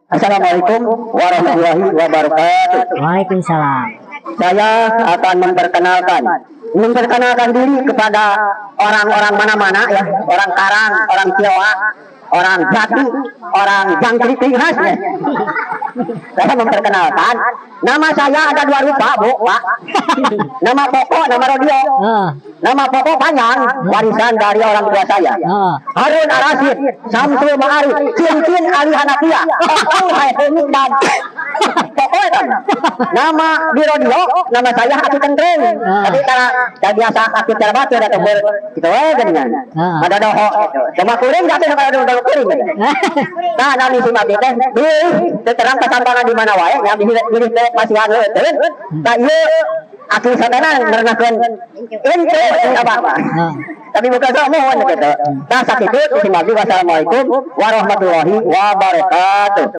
Assalamualaikum warahmatullahi wabarakatuh. Waalaikumsalam. Saya akan memperkenalkan diri kepada orang-orang mana-mana ya, orang Karang, orang Tionghoa, orang Jati, orang Jangkrik khas ya. Saya memperkenalkan, nama saya ada dua rupa, Bu, Pak. Nama pokok, nama radio. Nama pokok panjang, warisan dari orang tua saya. Harun Ar-Rasyid, Samsul Ma'arif, Cincin Ali Hanafiah, Hai Hemik dan pokoknya kan. Nama di radio, nama saya Hati Tentreng. Tapi karena saya biasa Hati Terbatu atau ber itu aja dengan ada doho itu. Cuma kuring tapi kalau ada doho kuring. Nah, nami si mati teh, terang kesampangan di mana wae, yang diri teh masih anu teh. Nah, ieu aku sadana merenahkeun ente apa-apa. Tapi bukan mohon gitu. Nah, sakitu si mati. Wassalamualaikum warahmatullahi wabarakatuh.